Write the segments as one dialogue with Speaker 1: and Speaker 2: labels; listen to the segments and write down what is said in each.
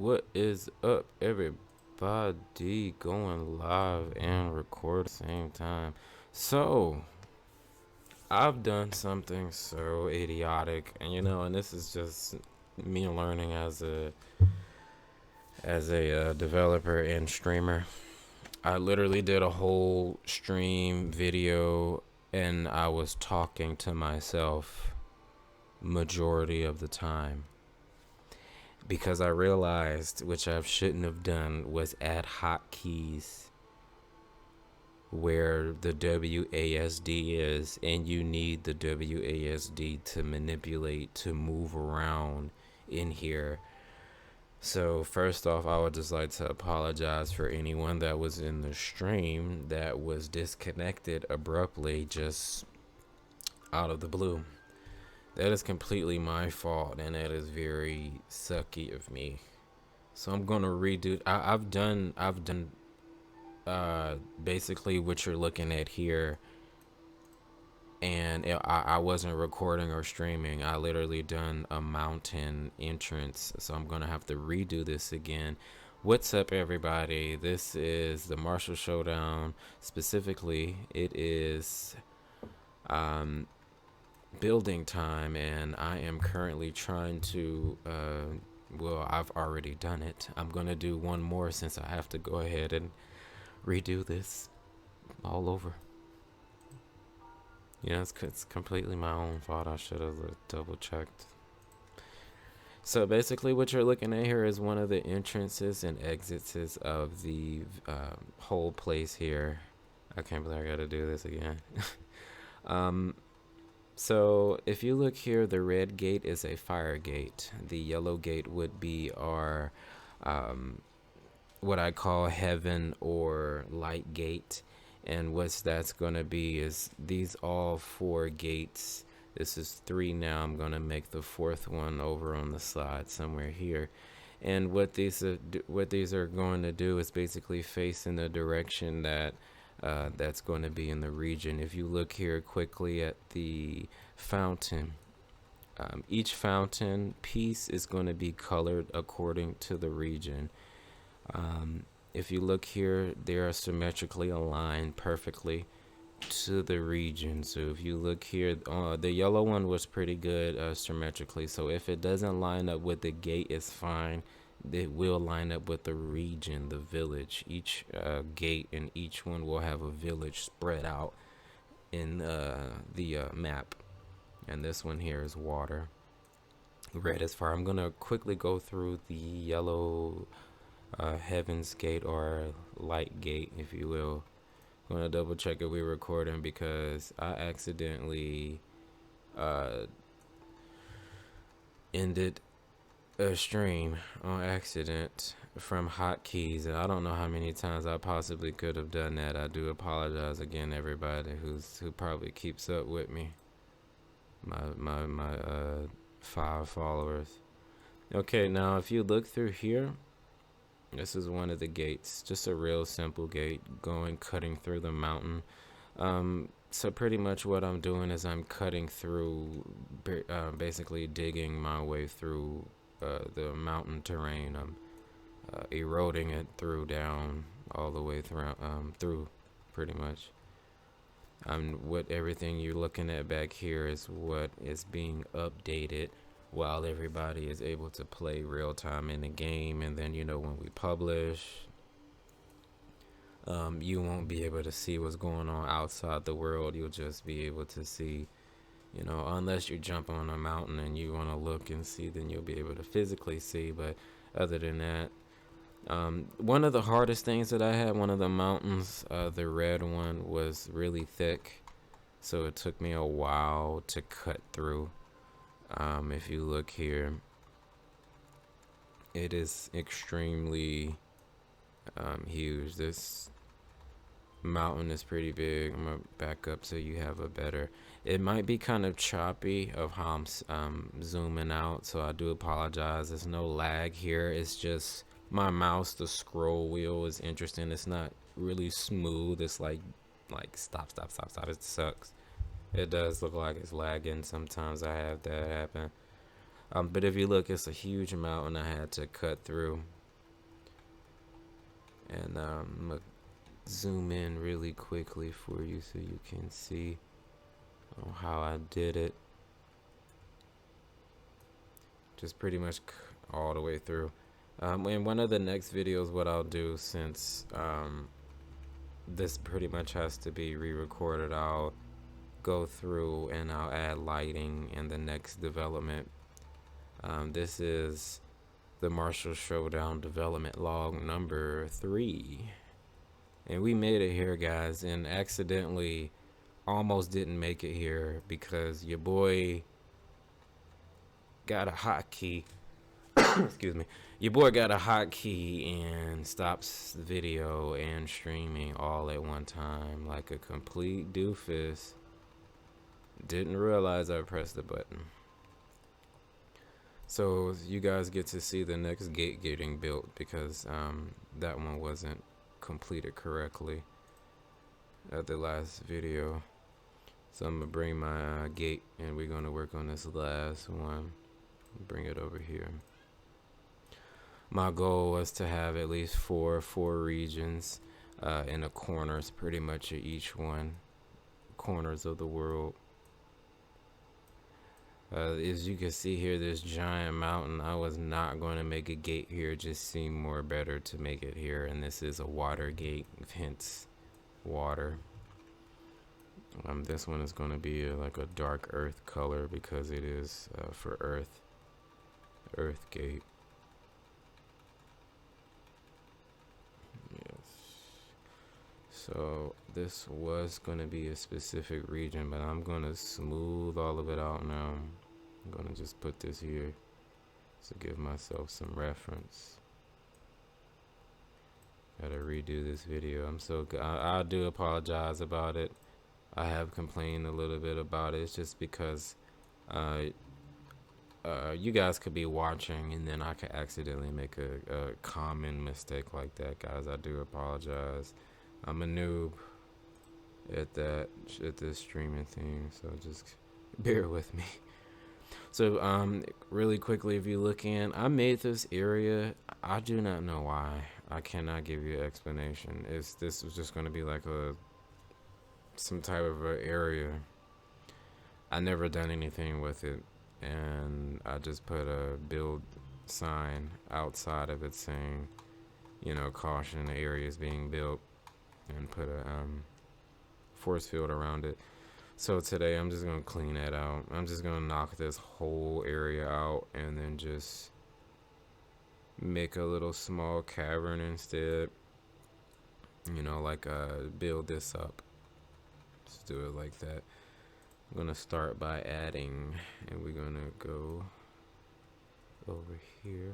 Speaker 1: What is up, everybody? Going live and record at the same time. So, I've done something so idiotic, and and this is just me learning as a developer and streamer. I literally did a whole stream video, and I was talking to myself majority of the time. Because I realized, which I shouldn't have done, was add hotkeys where the WASD is, and you need the WASD to manipulate, to move around in here. So first off, I would just like to apologize for anyone that was in the stream that was disconnected abruptly just out of the blue. That is completely my fault, and that is very sucky of me. So I'm gonna redo. I've done basically what you're looking at here, and I wasn't recording or streaming. I literally done a mountain entrance, so I'm gonna have to redo this again. What's up, everybody? This is the Marshall Showdown. Specifically, it is building time, and I am currently trying to well, I've already done it. I'm gonna do one more since I have to go ahead and redo this all over. It's completely my own fault. I should have double checked. So basically what you're looking at here is one of the entrances and exits of the whole place here. I can't believe I gotta do this again. So if you look here, the red gate is a fire gate. The yellow gate would be our what I call heaven or light gate. And what that's going to be is these all four gates. This is 3 now. I'm going to make the 4th one over on the side somewhere here. And what these are going to do is basically face in the direction that that's going to be in the region. If you look here quickly at the fountain, each fountain piece is going to be colored according to the region. If you look here, they are symmetrically aligned perfectly to the region. So if you look here, the yellow one was pretty good symmetrically. So if it doesn't line up with the gate, it's fine. It will line up with the region, the village. Each gate and each one will have a village spread out in the map. And this one here is water. Red is fire. I'm gonna quickly go through the yellow heaven's gate or light gate, if you will. I'm gonna double check if we're recording because I accidentally ended a stream on accident from hotkeys, and I don't know how many times I possibly could have done that. I do apologize again, everybody who probably keeps up with me. My 5 followers. Okay, now if you look through here, this is one of the gates, just a real simple gate cutting through the mountain. So pretty much what I'm doing is I'm cutting through, basically digging my way through the mountain terrain. I'm eroding it down all the way through pretty much. What everything you're looking at back here is what is being updated while everybody is able to play real time in the game. And then when we publish, you won't be able to see what's going on outside the world. You'll just be able to see, unless you jump on a mountain and you want to look and see, then you'll be able to physically see. But other than that, one of the hardest things that I had, one of the mountains, the red one, was really thick, so it took me a while to cut through. If you look here, it is extremely huge. This mountain is pretty big. I'm gonna back up so you have a better. It might be kind of choppy of how I'm zooming out, so I do apologize. There's no lag here. It's just my mouse, the scroll wheel is interesting. It's not really smooth. It's like stop. It sucks. It does look like it's lagging. Sometimes I have that happen. But if you look, it's a huge mountain I had to cut through. And I'm going to zoom in really quickly for you so you can see how I did it. Just pretty much all the way through. In one of the next videos, what I'll do, since this pretty much has to be re-recorded, I'll go through and I'll add lighting in the next development. This is the Marshall Showdown development log number 3, and we made it here, guys, and accidentally almost didn't make it here because your boy got a hotkey. Excuse me. Your boy got a hotkey and stops the video and streaming all at one time like a complete doofus. Didn't realize I pressed the button. So you guys get to see the next gate getting built because that one wasn't completed correctly at the last video. So I'm gonna bring my gate and we're gonna work on this last one. Bring it over here. My goal was to have at least four regions in the corners, pretty much of each one, corners of the world. As you can see here, this giant mountain, I was not going to make a gate here, it just seemed more better to make it here. And this is a water gate, hence water. This one is going to be like a dark earth color because it is for earth gate. So this was going to be a specific region, but I'm going to smooth all of it out now. I'm going to just put this here to give myself some reference. Gotta redo this video. I'm so good. I do apologize about it. I have complained a little bit about it. It's just because you guys could be watching and then I could accidentally make a common mistake like that, guys. I do apologize. I'm a noob at this streaming thing, so just bear with me. So really quickly, if you look in, I made this area. I do not know why. I cannot give you an explanation. This was just going to be like some type of a area. I never done anything with it, and I just put a build sign outside of it saying, you know, caution, the area is being built, and put a force field around it. So today I'm just gonna clean that out. I'm just gonna knock this whole area out and then just make a little small cavern instead. You know, like build this up. Let's do it like that. I'm gonna start by adding, and we're gonna go over here.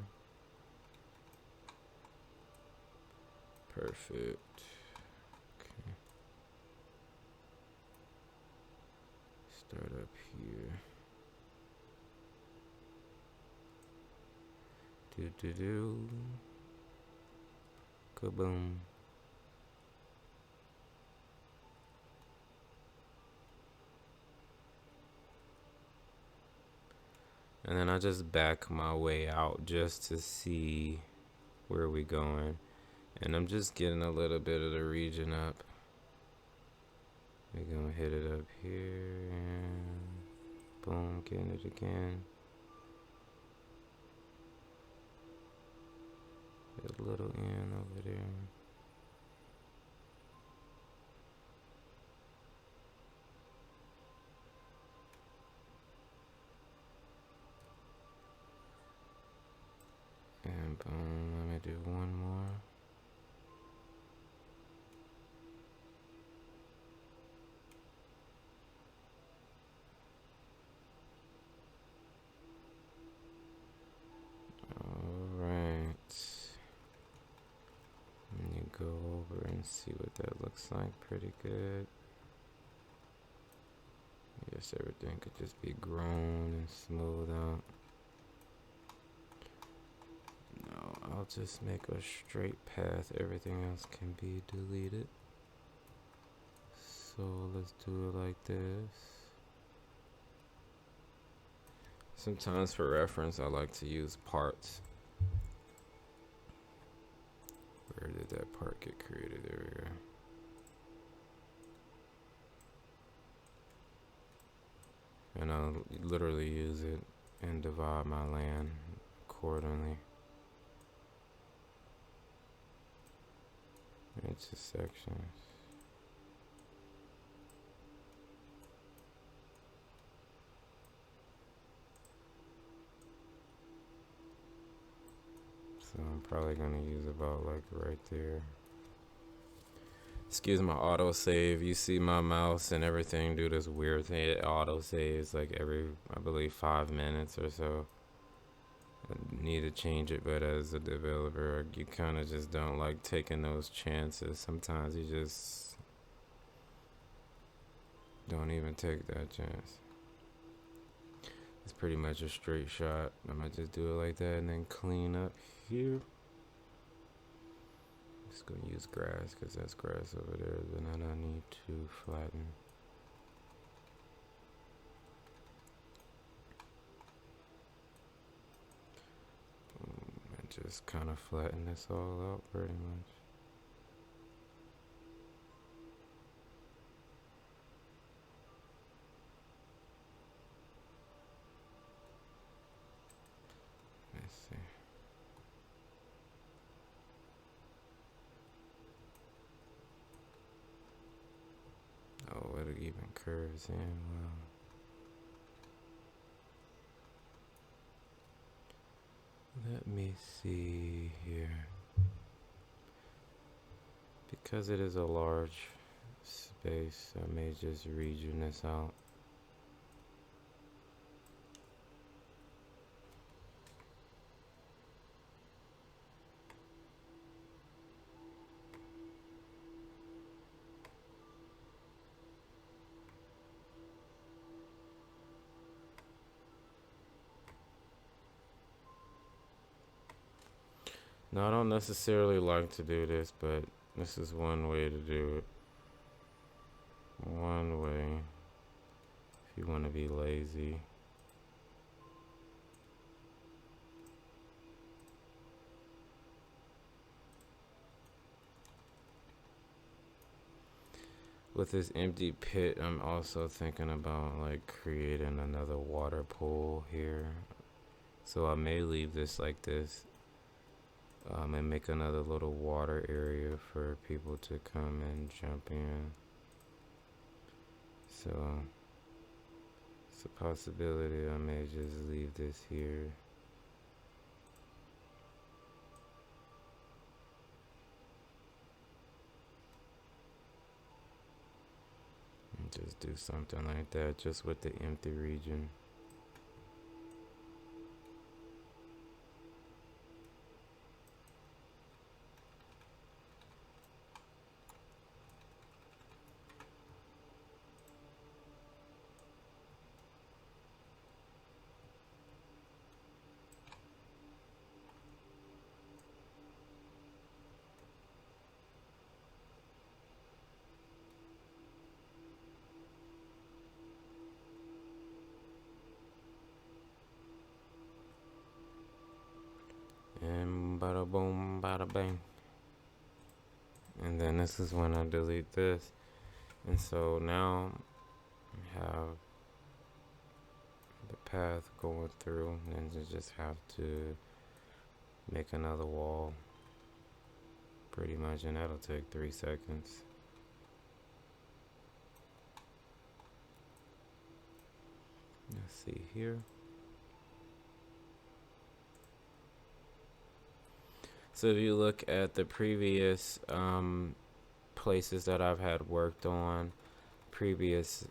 Speaker 1: Perfect. Start up here. Kaboom. And then I just back my way out just to see where we going. And I'm just getting a little bit of the region up. We're gonna hit it up here and boom, getting it again. Hit a little in over there. And boom, let me do one more. Go over and see what that looks like. Pretty good. I guess everything could just be grown and smoothed out. No, I'll just make a straight path. Everything else can be deleted. So let's do it like this. Sometimes for reference, I like to use parts. Where did that part get created? There we go. And I'll literally use it and divide my land accordingly into sections. So I'm probably gonna use about like right there. Excuse my auto save. You see my mouse and everything do this weird thing. It auto saves like every, I believe, 5 minutes or so. I need to change it, but as a developer, you kind of just don't like taking those chances. Sometimes you just don't even take that chance. It's pretty much a straight shot. I might just do it like that and then clean up here. Just gonna use grass because that's grass over there. Then I don't need to flatten. And just kind of flatten this all out pretty much. Let's see. Oh, it even curves in. Wow. Let me see here. Because it is a large space, I may just region this out. Now, I don't necessarily like to do this, but this is one way to do it. One way, if you want to be lazy. With this empty pit, I'm also thinking about like creating another water pool here. So I may leave this like this. And make another little water area for people to come and jump in. So it's a possibility I may just leave this here. And just do something like that just with the empty region. And bada boom, bada bang. And then this is when I delete this. And so now I have the path going through, and you just have to make another wall pretty much, and that'll take 3 seconds. Let's see here. So if you look at the previous places that I've had worked on, previous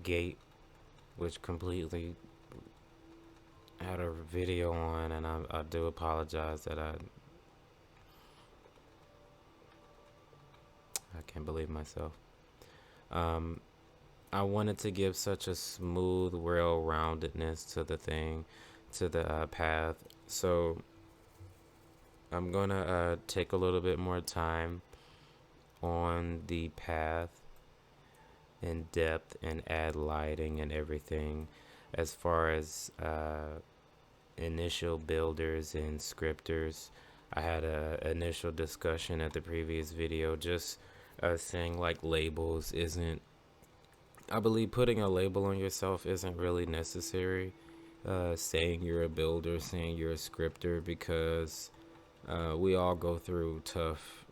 Speaker 1: gate, which completely had a video on, and I do apologize that I can't believe myself. I wanted to give such a smooth, well-roundedness to the thing, to the path. So I'm gonna take a little bit more time on the path in depth and add lighting and everything. As far as initial builders and scripters, I had a initial discussion at the previous video, just saying like labels isn't, I believe putting a label on yourself isn't really necessary. Saying you're a builder, saying you're a scripter, because we all go through tough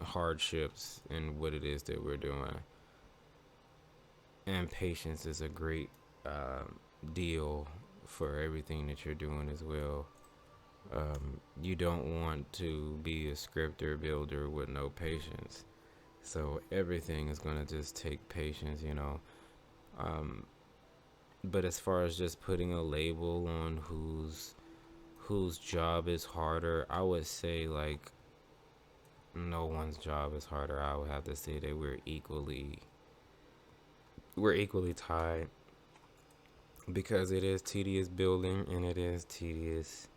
Speaker 1: hardships in what it is that we're doing. And patience is a great deal for everything that you're doing as well. You don't want to be a scripter builder with no patience. So everything is going to just take patience, you know. But as far as just putting a label on whose job is harder, I would say like no one's job is harder. I would have to say that we're equally tied, because it is tedious building and it is tedious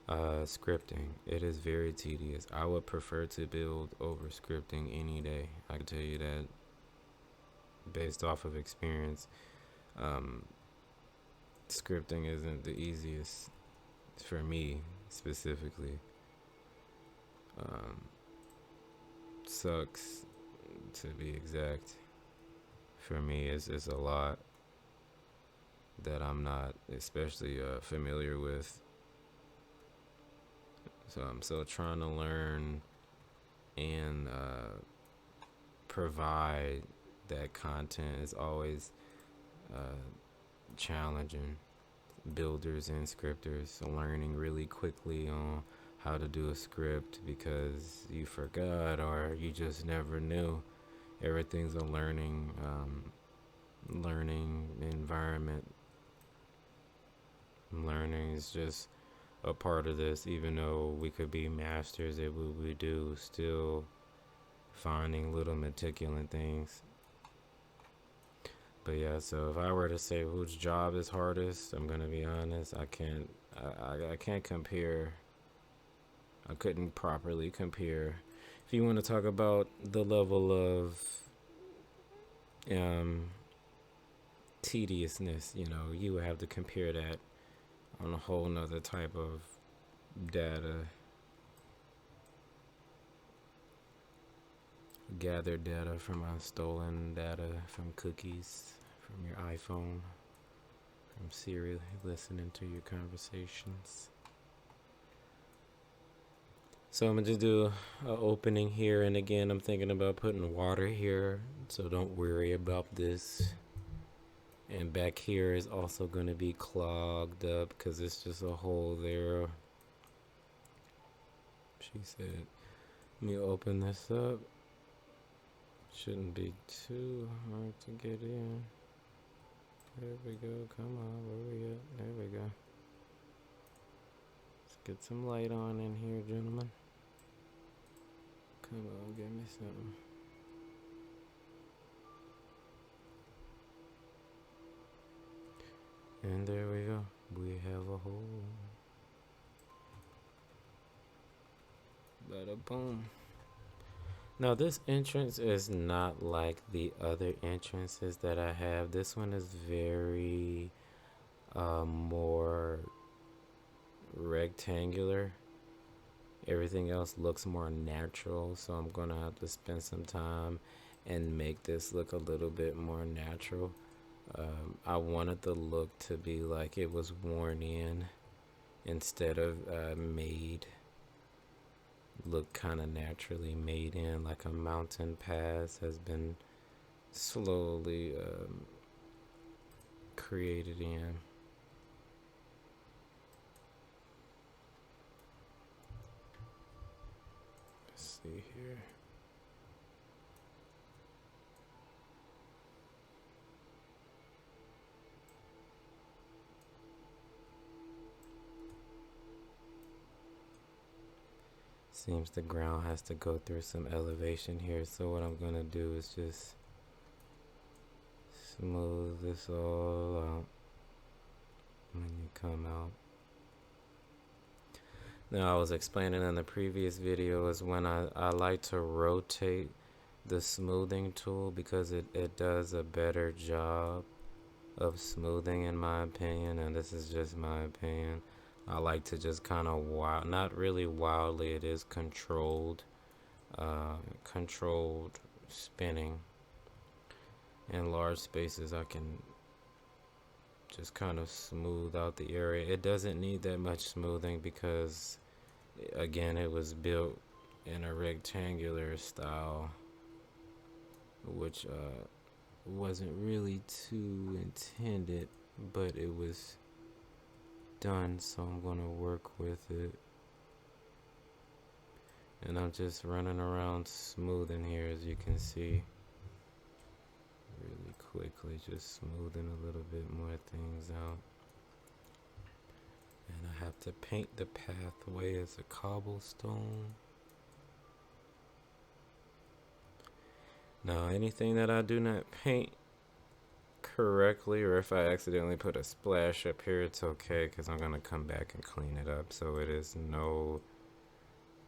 Speaker 1: scripting. It is very tedious. I would prefer to build over scripting any day. I can tell you that based off of experience. Scripting isn't the easiest for me specifically. Sucks, to be exact. For me, it's a lot that I'm not especially familiar with. So I'm still trying to learn and provide that content. Is always challenging. Builders and scripters learning really quickly on how to do a script because you forgot or you just never knew. Everything's a learning environment. Learning is just a part of this, even though we could be masters at what we do, still finding little meticulous things. But yeah, so if I were to say whose job is hardest, I'm gonna be honest. I can't compare. I couldn't properly compare. If you want to talk about the level of tediousness, you know, you would have to compare that on a whole nother type of data, gathered data from stolen data from cookies, from your iPhone, from Siri listening to your conversations. So I'm gonna just do an opening here, and again, I'm thinking about putting water here, so don't worry about this. And back here is also gonna be clogged up because it's just a hole there. She said, let me open this up. Shouldn't be too hard to get in. There we go. Come on, where we at? There we go. Let's get some light on in here, gentlemen. Come on, give me something. And there we go. We have a hole. Bada boom. Now this entrance is not like the other entrances that I have. This one is very more rectangular. Everything else looks more natural, so I'm gonna have to spend some time and make this look a little bit more natural. I wanted the look to be like it was worn in instead of made. Look kind of naturally made in, like a mountain pass has been slowly created in. Let's see here. Seems the ground has to go through some elevation here, so what I'm gonna do is just smooth this all out when you come out. Now I was explaining in the previous video is when I like to rotate the smoothing tool because it does a better job of smoothing in my opinion, and this is just my opinion. I like to just kind of wild, not really wildly, it is controlled spinning. In large spaces I can just kind of smooth out the area. It doesn't need that much smoothing because again it was built in a rectangular style, which wasn't really too intended, but it was done, so I'm gonna work with it. And I'm just running around smoothing here, as you can see, really quickly, just smoothing a little bit more things out. And I have to paint the pathway as a cobblestone. Now anything that I do not paint correctly, or if I accidentally put a splash up here, it's okay because I'm gonna come back and clean it up, so it is no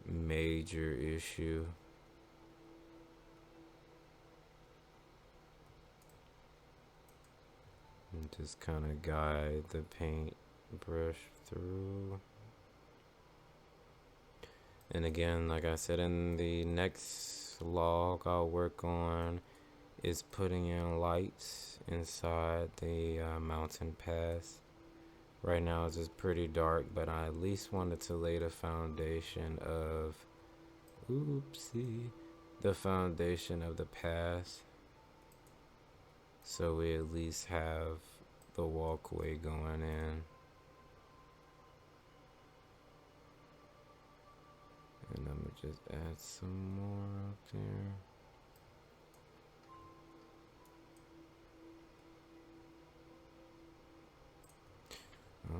Speaker 1: major issue. And just kind of guide the paint brush through. And again, like I said, in the next log I'll work on is putting in lights inside the mountain pass. Right now it's just pretty dark, but I at least wanted to lay the foundation of the foundation of the pass, so we at least have the walkway going in. And I'm gonna just add some more up there.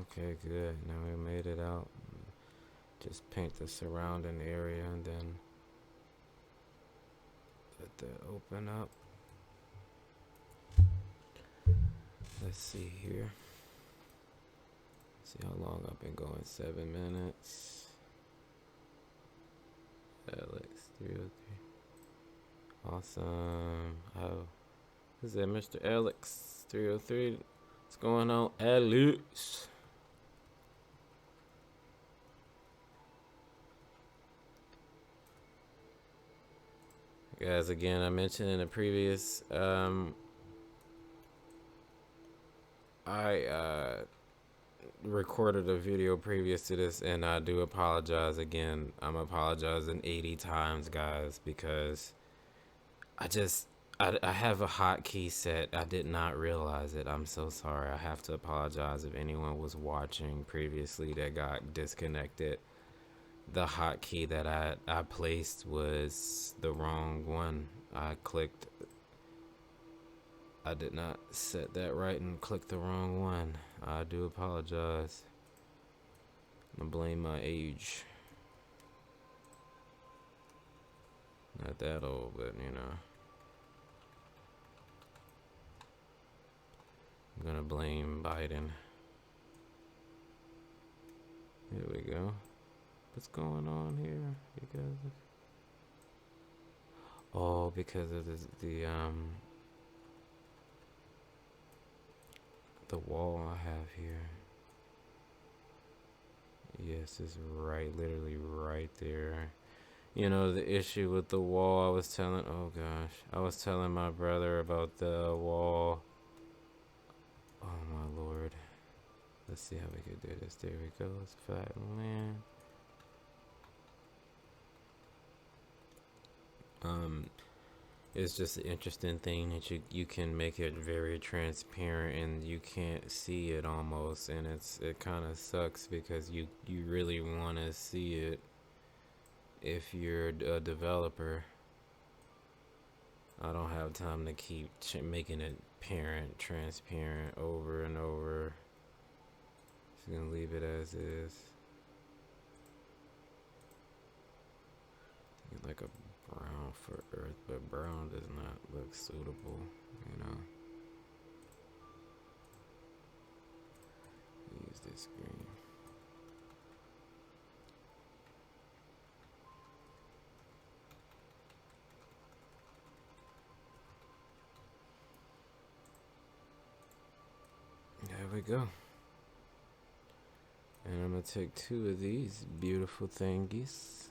Speaker 1: Okay, good. Now we made it out. Just paint the surrounding area and then let that open up. Let's see here. See how long I've been going. 7 minutes. Alex 303. Awesome. Oh, is that Mr. Alex 303? What's going on, Alex? Guys, again, I mentioned in a previous I recorded a video previous to this, and I do apologize again. I'm apologizing 80 times, guys, because I have a hotkey set. I did not realize it. I'm so sorry. I have to apologize if anyone was watching previously that got disconnected. The hotkey that I placed was the wrong one. I did not set that right and clicked the wrong one. I do apologize. I blame my age. Not that old, but you know. I'm gonna blame Biden. Here we go. What's going on here? You guys? Oh, because of the wall I have here. Yes, it's right, literally right there. You know, the issue with the wall, I was telling my brother about the wall. Oh my lord. Let's see how we can do this. There we go. Let's flatten land. It's just an interesting thing that you can make it very transparent and you can't see it almost, and it kind of sucks because you really want to see it if you're a developer. I don't have time to keep making it transparent over and over. Just gonna leave it as is. Like a brown for earth, but brown does not look suitable, you know. Use this green. go. And I'm gonna take 2 of these beautiful thingies.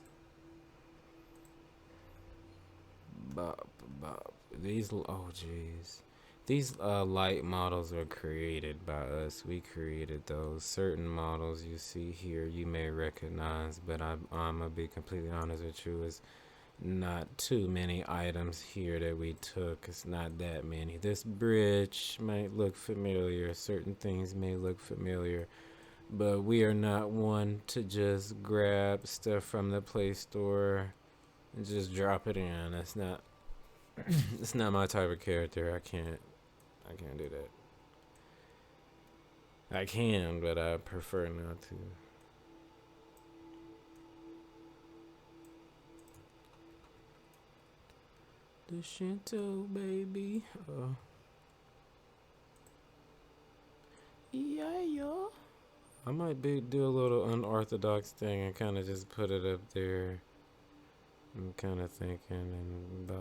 Speaker 1: Bop, bop. These, oh jeez. These light models are created by us. We created those. Certain models you see here you may recognize, but I'm gonna be completely honest with you. It's not too many items here that we took. It's not that many. This bridge might look familiar. Certain things may look familiar. But we are not one to just grab stuff from the Play Store and just drop it in. That's not it's not my type of character. I can't do that. I can, but I prefer not to. The Shinto baby. Yeah, yo. I might do a little unorthodox thing and kind of just put it up there. I'm kind of thinking and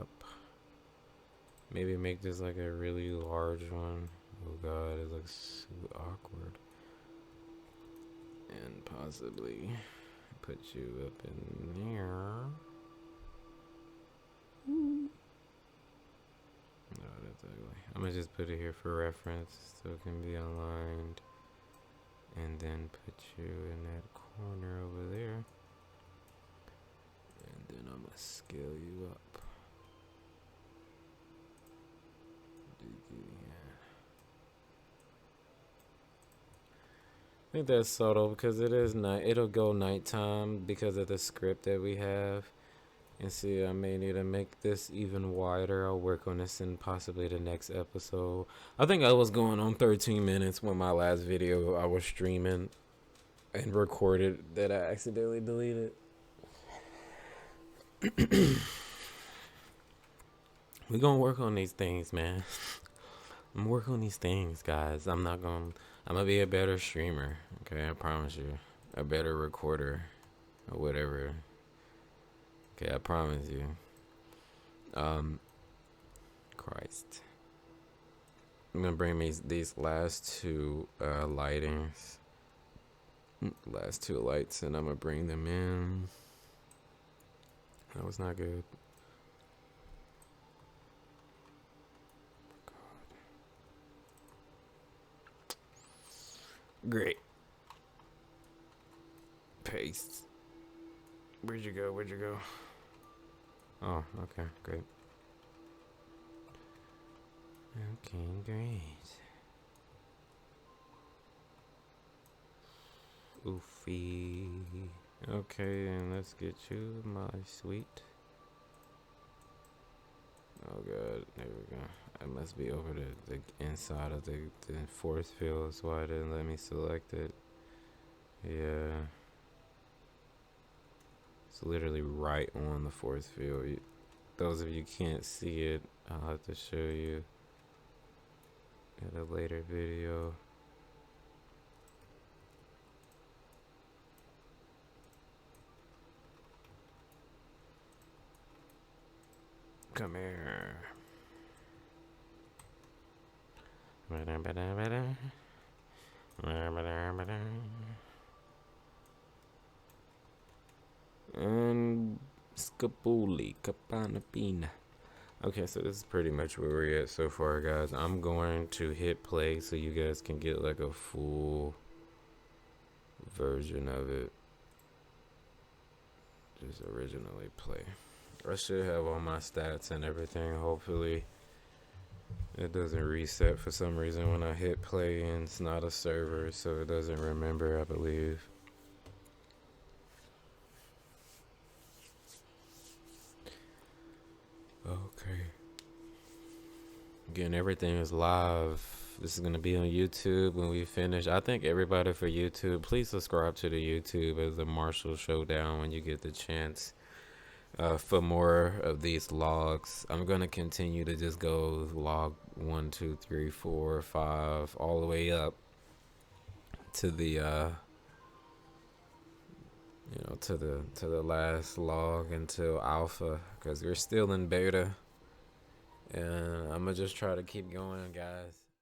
Speaker 1: maybe make this like a really large one. Oh god, it looks so awkward. And possibly put you up in there. Ooh. No, that's ugly. I'm gonna just put it here for reference so it can be aligned. And then put you in that corner over there. And then I'm gonna scale you up. I think that's subtle because it is night. It'll go nighttime because of the script that we have. And see, I may need to make this even wider. I'll work on this in possibly the next episode. I think I was going on 13 minutes when my last video I was streaming and recorded that I accidentally deleted. We're gonna work on these things, man. I'm working on these things, guys. I'm gonna be a better streamer. Okay, I promise you. A better recorder or whatever. Okay, I promise you. Christ. I'm gonna bring these last 2 lightings. Last 2 lights, and I'm gonna bring them in. That was not good. Great. Paste. Where'd you go? Oh, okay, great. Okay, great. Oofy. Okay, and let's get you, my sweet. Oh god, there we go. I must be over the inside of the force field, so why it didn't let me select it. Yeah. It's literally right on the force field. Those of you can't see it, I'll have to show you in a later video. Come here. And Scapuli Capanapina. Okay, so this is pretty much where we're at so far, guys. I'm going to hit play so you guys can get like a full version of it. Just originally play. I should have all my stats and everything. Hopefully it doesn't reset for some reason when I hit play, and it's not a server, so it doesn't remember, I believe. Okay. Again, everything is live. This is going to be on YouTube when we finish. I think everybody for YouTube, please subscribe to the YouTube as the Marshall Showdown when you get the chance. For more of these logs, I'm going to continue to just go log 1, 2, 3, 4, 5, all the way up to the to the last log until alpha, because we're still in beta, and I'm gonna just try to keep going, guys.